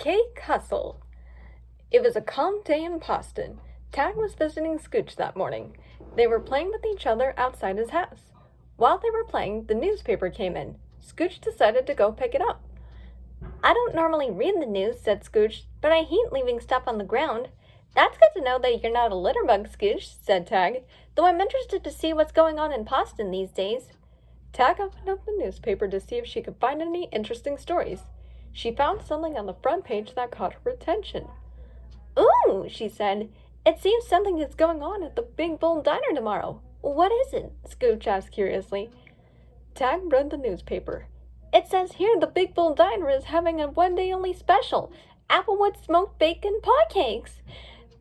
Hotcake Hustle. It was a calm day in Boston. Tag was visiting Scooch that morning. They were playing with each other outside his house. While they were playing, the newspaper came in. Scooch decided to go pick it up. "I don't normally read the news," said Scooch, "but I hate leaving stuff on the ground." "That's good to know that you're not a litterbug, Scooch," said Tag, "though I'm interested to see what's going on in Boston these days." Tag opened up the newspaper to see if she could find any interesting stories. She found something on the front page that caught her attention. "Ooh," she said, "it seems something is going on at the Big Bull Diner tomorrow." "What is it?" Scooch asked curiously. Tag read the newspaper. "It says here the Big Bull Diner is having a one-day-only special, Applewood smoked bacon pancakes.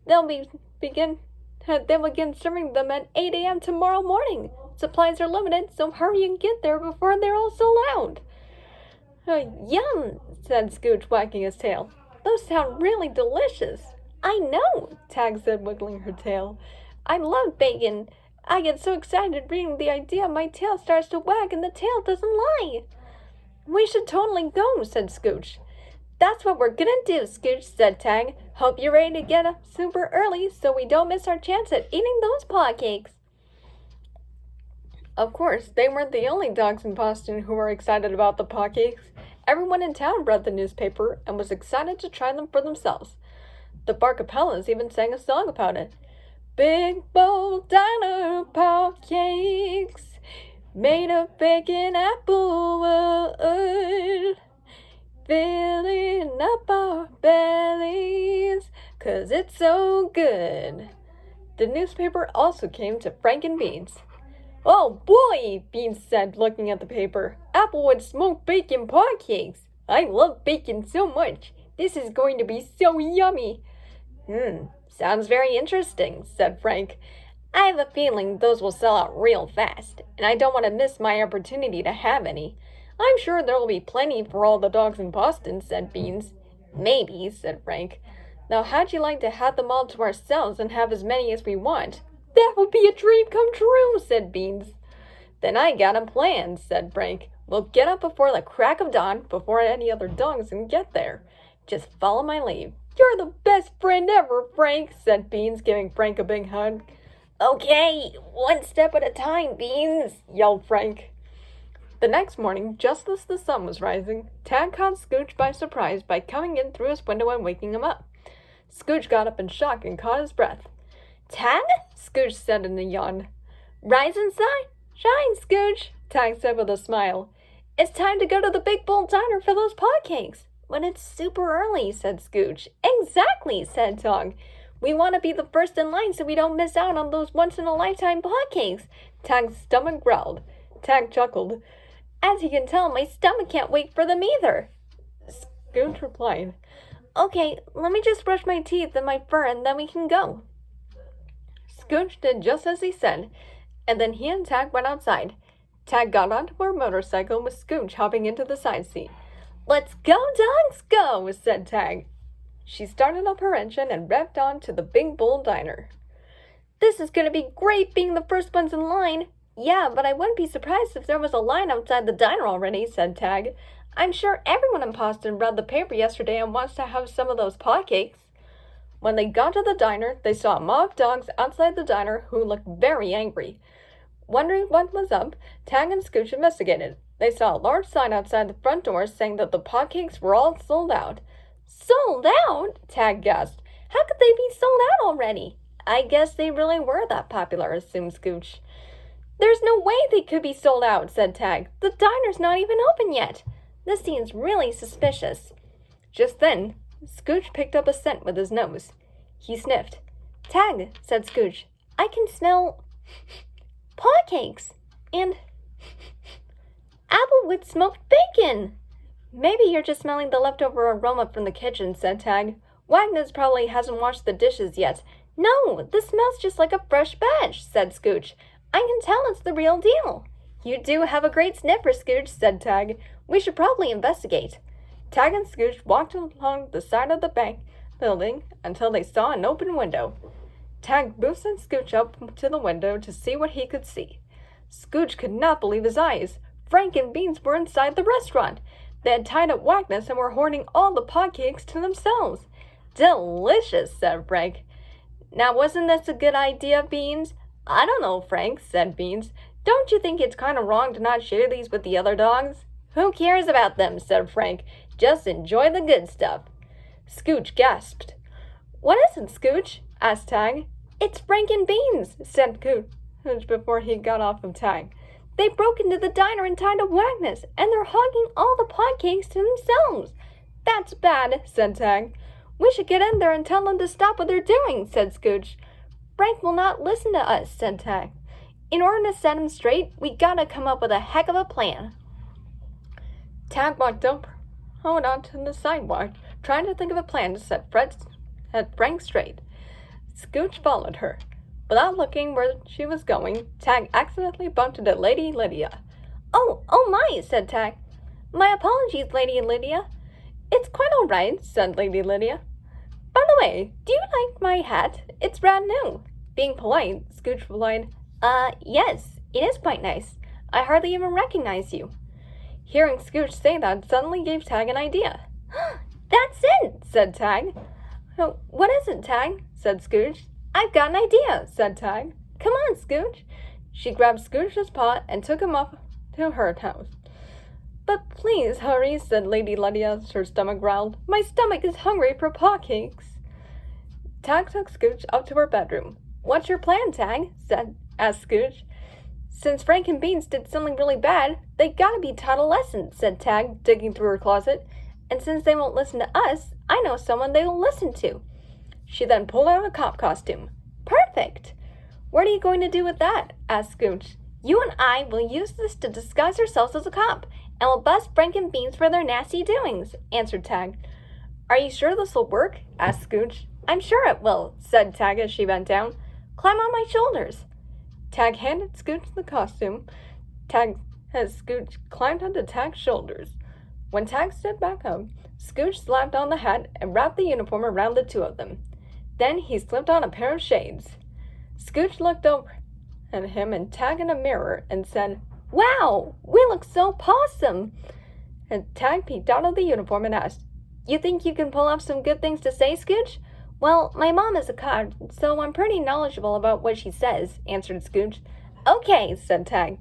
They'll begin serving them at 8 a.m. tomorrow morning. Supplies are limited, so hurry and get there before they're all sold out." "Yum," said Scooch, wagging his tail. "Those sound really delicious." "I know," Tag said, wiggling her tail. "I love bacon. I get so excited reading the idea my tail starts to wag and the tail doesn't lie." "We should totally go," said Scooch. "That's what we're gonna do," Scooch said Tag. "Hope you're ready to get up super early so we don't miss our chance at eating those pancakes." Of course, they weren't the only dogs in Boston who were excited about the pancakes. Everyone in town read the newspaper and was excited to try them for themselves. The Barcapellas even sang a song about it. "Big Bull Diner pancakes, made of bacon applewood, filling up our bellies, 'cause it's so good." The newspaper also came to Frank and Beans. "Oh boy," Beans said, looking at the paper. "Applewood smoked bacon pancakes. I love bacon so much. This is going to be so yummy." Sounds very interesting," said Frank. "I have a feeling those will sell out real fast, and I don't want to miss my opportunity to have any." "I'm sure there will be plenty for all the dogs in Boston," said Beans. "Maybe," said Frank. "Now how'd you like to have them all to ourselves and have as many as we want?" "That would be a dream come true," said Beans. "Then I got a plan," said Frank. "We'll get up before the crack of dawn, before any other dogs can get there. Just follow my lead." "You're the best friend ever, Frank," said Beans, giving Frank a big hug. "Okay, one step at a time, Beans," yelled Frank. The next morning, just as the sun was rising, Tag caught Scooch by surprise by coming in through his window and waking him up. Scooch got up in shock and caught his breath. "Tag?" Scooch said in a yawn. "Rise and shine, Scooch," Tag said with a smile. "It's time to go to the Big Bull Diner for those pancakes." "But it's super early," said Scooch. "Exactly," said Tag. "We want to be the first in line so we don't miss out on those once-in-a-lifetime pancakes." Tag's stomach growled. Tag chuckled. "As you can tell, my stomach can't wait for them either." Scooch replied, "Okay, let me just brush my teeth and my fur and then we can go." Scooch did just as he said, and then he and Tag went outside. Tag got onto her motorcycle with Scooch hopping into the side seat. "Let's go, dogs, go," said Tag. She started up her engine and revved on to the Big Bull Diner. "This is going to be great being the first ones in line." "Yeah, but I wouldn't be surprised if there was a line outside the diner already," said Tag. "I'm sure everyone in Boston read the paper yesterday and wants to have some of those pancakes." When they got to the diner, they saw a mob of dogs outside the diner who looked very angry. Wondering what was up, Tag and Scooch investigated. They saw a large sign outside the front door saying that the pancakes were all sold out. "Sold out?" Tag gasped. "How could they be sold out already?" "I guess they really were that popular," assumed Scooch. "There's no way they could be sold out," said Tag. "The diner's not even open yet. This seems really suspicious." Just then, Scooch picked up a scent with his nose. He sniffed. "Tag," said Scooch, "I can smell pancakes and Applewood smoked bacon." "Maybe you're just smelling the leftover aroma from the kitchen," said Tag. "Wagner's probably hasn't washed the dishes yet." "No, this smells just like a fresh batch," said Scooch. "I can tell it's the real deal." "You do have a great sniffer, Scooch," said Tag. "We should probably investigate." Tag and Scooch walked along the side of the bank building until they saw an open window. Tag boosted Scooch up to the window to see what he could see. Scooch could not believe his eyes. Frank and Beans were inside the restaurant. They had tied up Wagnus and were hoarding all the Hotcakes to themselves. Delicious, said Frank. Now, wasn't this a good idea, Beans? I don't know, Frank, said Beans. Don't you think it's kind of wrong to not share these with the other dogs? Who cares about them, said Frank. Just enjoy the good stuff. Scooch gasped. What is it, Scooch? Asked Tag. It's Frank and Beans, said Scooch before he got off of Tag. They broke into the diner and tied up Wagnus, and they're hogging all the Hotcakes to themselves. That's bad, said Tag. We should get in there and tell them to stop what they're doing, said Scooch. Frank will not listen to us, said Tag. In order to set him straight, we gotta come up with a heck of a plan. Tag walked over onto the sidewalk, trying to think of a plan to set Frank straight. Scooch followed her. Without looking where she was going, Tag accidentally bumped into Lady Lydia. Oh my, said Tag. My apologies, Lady Lydia. It's quite all right, said Lady Lydia. By the way, do you like my hat? It's brand new. Being polite, Scooch replied, yes, it is quite nice. I hardly even recognize you. Hearing Scooch say that suddenly gave Tag an idea. That's it, said Tag. Oh, what is it, Tag? Said Scooch. I've got an idea, said Tag. Come on, Scooch. She grabbed Scooch's paw and took him up to her house. But please hurry, said Lady Lydia as her stomach growled. My stomach is hungry for Hotcakes. Tag took Scooch up to her bedroom. What's your plan, Tag? asked Scooch. Since Frank and Beans did something really bad, they gotta be taught a lesson, said Tag, digging through her closet. And since they won't listen to us, I know someone they will listen to. She then pulled out a cop costume. Perfect! What are you going to do with that? Asked Scooch. You and I will use this to disguise ourselves as a cop, and we'll bust Frank and Beans for their nasty doings, answered Tag. Are you sure this will work? Asked Scooch. I'm sure it will, said Tag as she bent down. Climb on my shoulders. Tag handed Scooch the costume. Scooch climbed onto Tag's shoulders. When Tag stood back up, Scooch slapped on the hat and wrapped the uniform around the two of them. Then he slipped on a pair of shades. Scooch looked over at him and Tag in a mirror and said, Wow, we look so possum. And Tag peeked out of the uniform and asked, You think you can pull off some good things to say, Scooch? Well, my mom is a cop, so I'm pretty knowledgeable about what she says, answered Scooch. Okay, said Tag.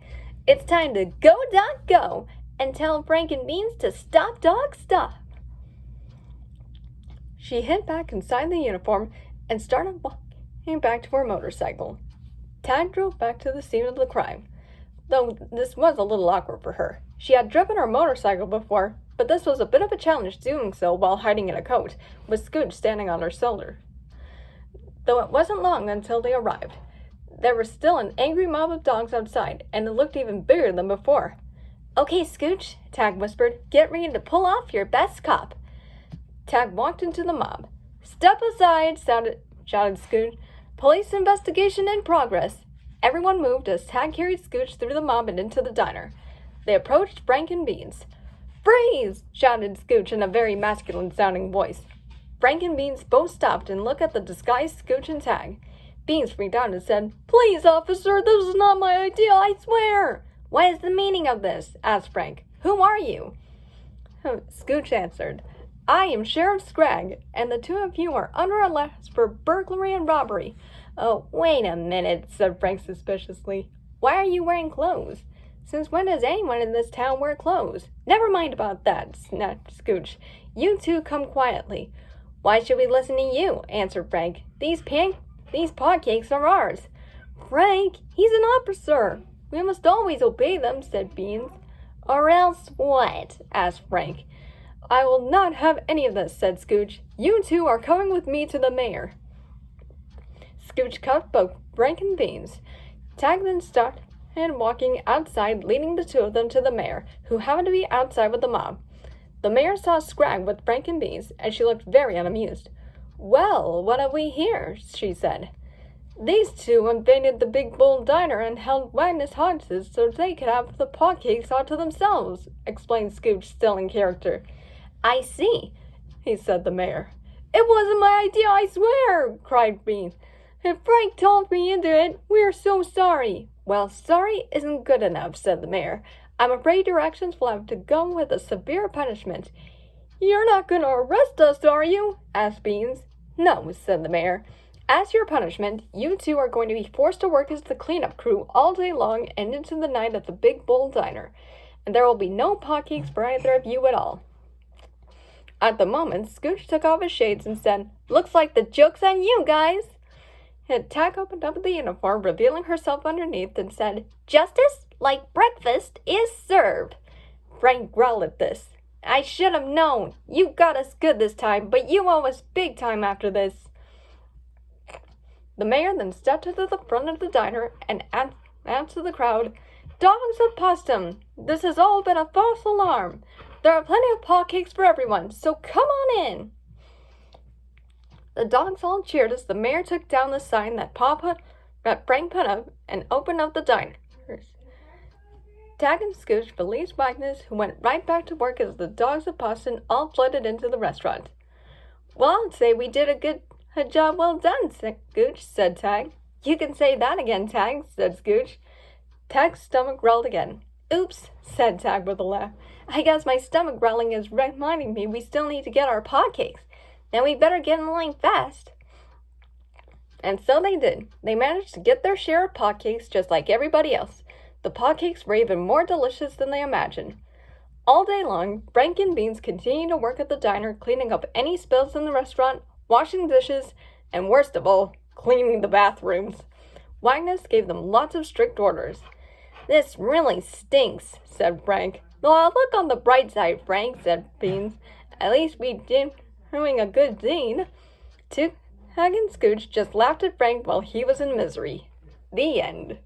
It's time to go, dog, go, and tell Frank and Beans to stop, dog, stop. She hid back inside the uniform and started walking back to her motorcycle. Tag drove back to the scene of the crime, though this was a little awkward for her. She had driven her motorcycle before, but this was a bit of a challenge doing so while hiding in a coat, with Scooch standing on her shoulder. Though it wasn't long until they arrived. There was still an angry mob of dogs outside, and it looked even bigger than before. Okay, Scooch, Tag whispered, get ready to pull off your best cop. Tag walked into the mob. Step aside, shouted Scooch. Police investigation in progress. Everyone moved as Tag carried Scooch through the mob and into the diner. They approached Frank and Beans. Freeze! Shouted Scooch in a very masculine-sounding voice. Frank and Beans both stopped and looked at the disguised Scooch and Tag. Beans freaked out and said, Please, officer, this is not my idea, I swear! What is the meaning of this? Asked Frank. Who are you? Scooch answered, I am Sheriff Scragg, and the two of you are under arrest for burglary and robbery. Oh, wait a minute, said Frank suspiciously. Why are you wearing clothes? Since when does anyone in this town wear clothes? Never mind about that, snapped Scooch. You two come quietly. Why should we listen to you? Answered Frank. These Hotcakes are ours. Frank, he's an officer. We must always obey them, said Beans. Or else what? Asked Frank. I will not have any of this, said Scooch. You two are coming with me to the mayor. Scooch cuffed both Frank and Beans. Tag then started walking outside, leading the two of them to the mayor, who happened to be outside with the mob. The mayor saw Scragg with Frank and Beans, and she looked very unamused. Well, what have we here? She said. These two invaded the Big Bull Diner and held Wagnus hostage so they could have the Hotcakes all to themselves, explained Scooch, still in character. I see, he said the mayor. It wasn't my idea, I swear, cried Beans. If Frank talked me into it, we are so sorry. Well, sorry isn't good enough, said the mayor. I'm afraid your actions will have to go with a severe punishment. You're not going to arrest us, are you? Asked Beans. No, said the mayor. As your punishment, you two are going to be forced to work as the cleanup crew all day long and into the night at the Big Bull Diner, and there will be no Hotcakes for either of you at all. At the moment, Scooch took off his shades and said, Looks like the joke's on you guys. And Tag opened up the uniform, revealing herself underneath, and said, Justice, like breakfast, is served. Frank growled at this. I should have known. You got us good this time, but you owe us big time after this. The mayor then stepped to the front of the diner and announced to the crowd, Dogs of Postum, this has all been a false alarm. There are plenty of Hotcakes for everyone, so come on in. The dogs all cheered as the mayor took down the sign that Frank put up and opened up the diners. Tag and Scooch released Magnus, who went right back to work as the dogs of Postum all flooded into the restaurant. Well, I'd say we did a job well done, Scooch, said Tag. You can say that again, Tag, said Scooch. Tag's stomach growled again. Oops, said Tag with a laugh. I guess my stomach growling is reminding me we still need to get our Hotcakes. Now we better get in line fast. And so they did. They managed to get their share of Hotcakes just like everybody else. The Hotcakes were even more delicious than they imagined. All day long, Frank and Beans continued to work at the diner, cleaning up any spills in the restaurant, washing dishes, and worst of all, cleaning the bathrooms. Magnus gave them lots of strict orders. This really stinks, said Frank. Well, look on the bright side, Frank, said Beans. At least we did doing a good deed. Tag and Scooch just laughed at Frank while he was in misery. The end.